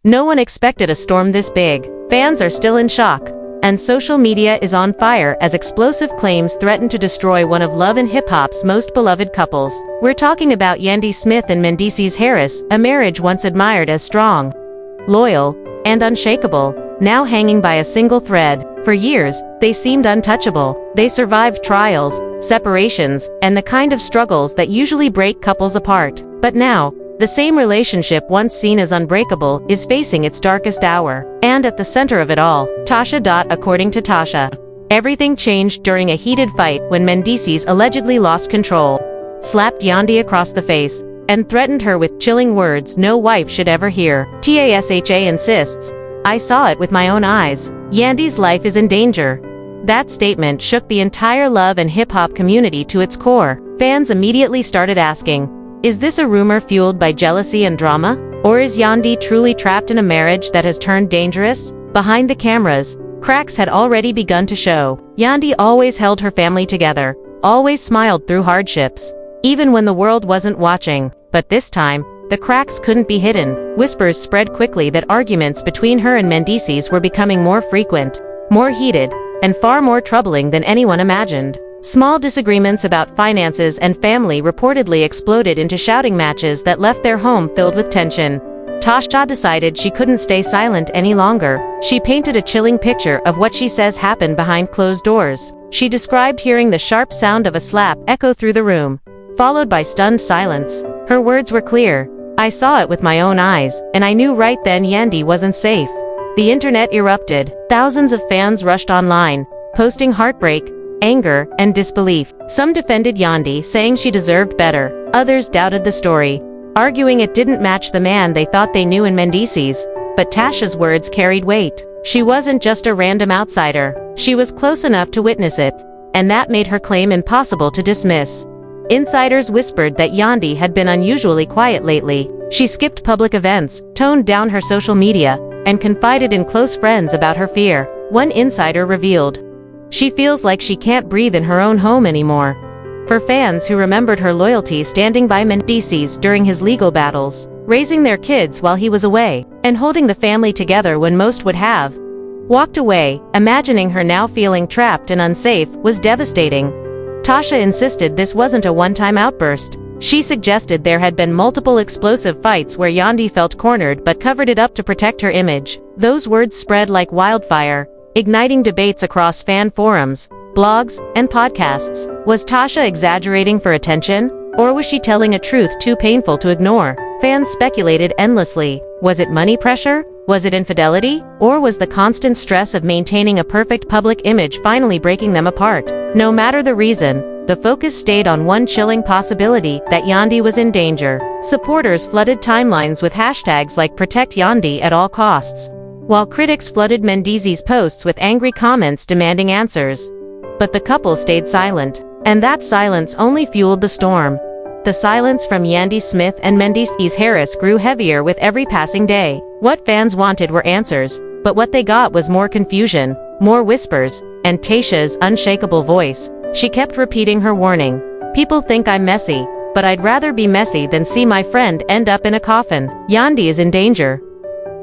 No one expected a storm this big. Fans are still in shock. And social media is on fire as explosive claims threaten to destroy one of love and hip-hop's most beloved couples. We're talking about Yandy Smith and Mendeecees Harris, a marriage once admired as strong, loyal, and unshakable, now hanging by a single thread. For years, they seemed untouchable. They survived trials, separations, and the kind of struggles that usually break couples apart. But now, the same relationship once seen as unbreakable is facing its darkest hour. And at the center of it all, Tasha. According to Tasha, everything changed during a heated fight when Mendeecees allegedly lost control, slapped Yandy across the face, and threatened her with chilling words no wife should ever hear. Tasha insists, "I saw it with my own eyes. Yandy's life is in danger." That statement shook the entire love and hip-hop community to its core. Fans immediately started asking, is this a rumor fueled by jealousy and drama? Or is Yandy truly trapped in a marriage that has turned dangerous? Behind the cameras, cracks had already begun to show. Yandy always held her family together, always smiled through hardships, even when the world wasn't watching. But this time, the cracks couldn't be hidden. Whispers spread quickly that arguments between her and Mendeecees were becoming more frequent, more heated, and far more troubling than anyone imagined. Small disagreements about finances and family reportedly exploded into shouting matches that left their home filled with tension. Tasha decided she couldn't stay silent any longer. She painted a chilling picture of what she says happened behind closed doors. She described hearing the sharp sound of a slap echo through the room, followed by stunned silence. Her words were clear. "I saw it with my own eyes, and I knew right then Yandy wasn't safe." The internet erupted. Thousands of fans rushed online, posting heartbreak, anger, and disbelief. Some defended Yandy, saying she deserved better. Others doubted the story, arguing it didn't match the man they thought they knew in Mendeecees. But Tasha's words carried weight. She wasn't just a random outsider. She was close enough to witness it, and that made her claim impossible to dismiss. Insiders whispered that Yandy had been unusually quiet lately. She skipped public events, toned down her social media, and confided in close friends about her fear. One insider revealed, "She feels like she can't breathe in her own home anymore." For fans who remembered her loyalty standing by Mendeecees during his legal battles, raising their kids while he was away, and holding the family together when most would have walked away, imagining her now feeling trapped and unsafe was devastating. Tasha insisted this wasn't a one-time outburst. She suggested there had been multiple explosive fights where Yandy felt cornered but covered it up to protect her image. Those words spread like wildfire, igniting debates across fan forums, blogs, and podcasts. Was Tasha exaggerating for attention? Or was she telling a truth too painful to ignore? Fans speculated endlessly. Was it money pressure? Was it infidelity? Or was the constant stress of maintaining a perfect public image finally breaking them apart? No matter the reason, the focus stayed on one chilling possibility, that Yandy was in danger. Supporters flooded timelines with hashtags like "Protect Yandy at all costs," while critics flooded Mendeecees' posts with angry comments demanding answers. But the couple stayed silent, and that silence only fueled the storm. The silence from Yandy Smith and Mendeecees Harris grew heavier with every passing day. What fans wanted were answers, but what they got was more confusion, more whispers, and Tasha's unshakable voice. She kept repeating her warning. "People think I'm messy, but I'd rather be messy than see my friend end up in a coffin. Yandy is in danger."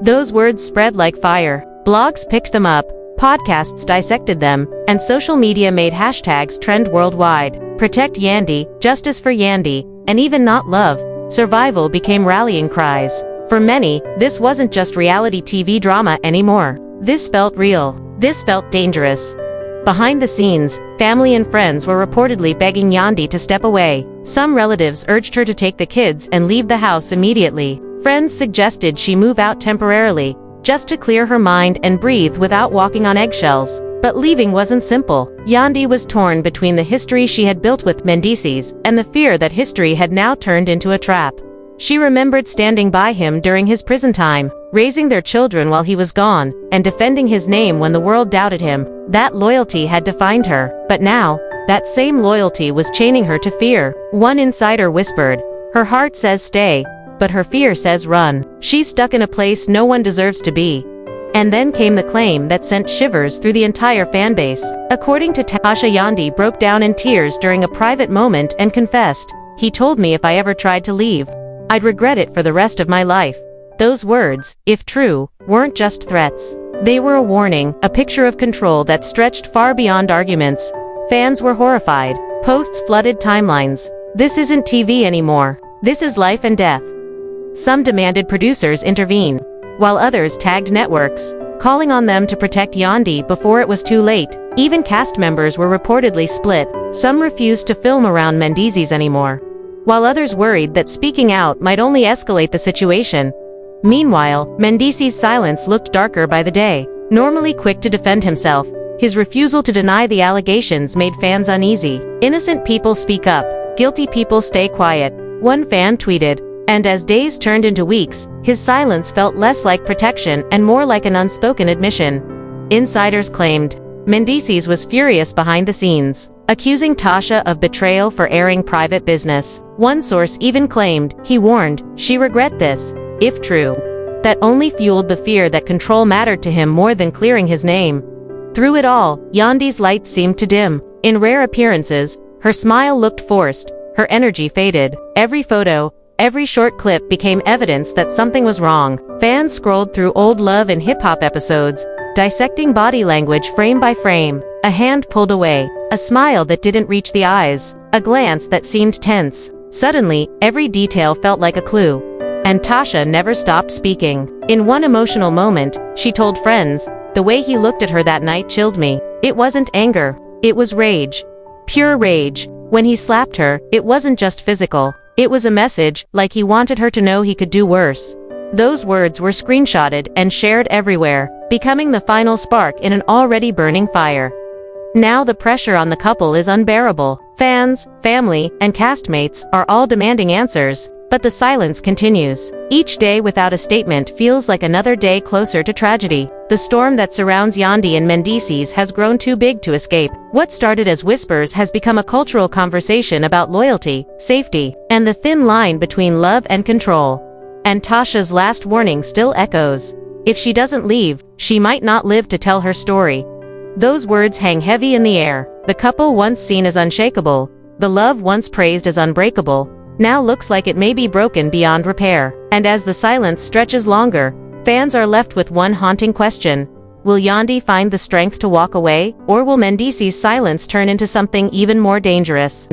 Those words spread like fire. Blogs picked them up, podcasts dissected them, and social media made hashtags trend worldwide. Protect Yandy, justice for Yandy, and even not love, survival became rallying cries. For many, this wasn't just reality TV drama anymore. This felt real. This felt dangerous. Behind the scenes, family and friends were reportedly begging Yandy to step away. Some relatives urged her to take the kids and leave the house immediately. Friends suggested she move out temporarily, just to clear her mind and breathe without walking on eggshells. But leaving wasn't simple. Yandy was torn between the history she had built with Mendeecees and the fear that history had now turned into a trap. She remembered standing by him during his prison time, raising their children while he was gone, and defending his name when the world doubted him. That loyalty had defined her. But now, that same loyalty was chaining her to fear. One insider whispered, "Her heart says stay, but her fear says run. She's stuck in a place no one deserves to be." And then came the claim that sent shivers through the entire fanbase. According to Tasha, Yandy broke down in tears during a private moment and confessed, "He told me if I ever tried to leave, I'd regret it for the rest of my life." Those words, if true, weren't just threats. They were a warning, a picture of control that stretched far beyond arguments. Fans were horrified. Posts flooded timelines. This isn't TV anymore. This is life and death. Some demanded producers intervene, while others tagged networks, calling on them to protect Yandy before it was too late. Even cast members were reportedly split. Some refused to film around Mendeecees anymore, while others worried that speaking out might only escalate the situation. Meanwhile, Mendeecees' silence looked darker by the day. Normally quick to defend himself, his refusal to deny the allegations made fans uneasy. Innocent people speak up, guilty people stay quiet, one fan tweeted. And as days turned into weeks, his silence felt less like protection and more like an unspoken admission. Insiders claimed Mendeecees was furious behind the scenes, accusing Tasha of betrayal for airing private business. One source even claimed, he warned, she regret this, if true. That only fueled the fear that control mattered to him more than clearing his name. Through it all, Yandy's light seemed to dim. In rare appearances, her smile looked forced, her energy faded. Every photo, every short clip became evidence that something was wrong. Fans scrolled through old Love and hip-hop episodes, dissecting body language frame by frame. A hand pulled away, a smile that didn't reach the eyes, a glance that seemed tense. Suddenly, every detail felt like a clue. And Tasha never stopped speaking. In one emotional moment, she told friends, "The way he looked at her that night chilled me. It wasn't anger. It was rage. Pure rage. When he slapped her, it wasn't just physical. It was a message, like he wanted her to know he could do worse." Those words were screenshotted and shared everywhere, becoming the final spark in an already burning fire. Now the pressure on the couple is unbearable. Fans, family, and castmates are all demanding answers, but the silence continues. Each day without a statement feels like another day closer to tragedy. The storm that surrounds Yandy and Mendeecees has grown too big to escape. What started as whispers has become a cultural conversation about loyalty, safety, and the thin line between love and control. And Tasha's last warning still echoes. If she doesn't leave, she might not live to tell her story. Those words hang heavy in the air. The couple once seen as unshakable, the love once praised as unbreakable, now looks like it may be broken beyond repair. And as the silence stretches longer, fans are left with one haunting question. Will Yandy find the strength to walk away, or will Mendeecees' silence turn into something even more dangerous?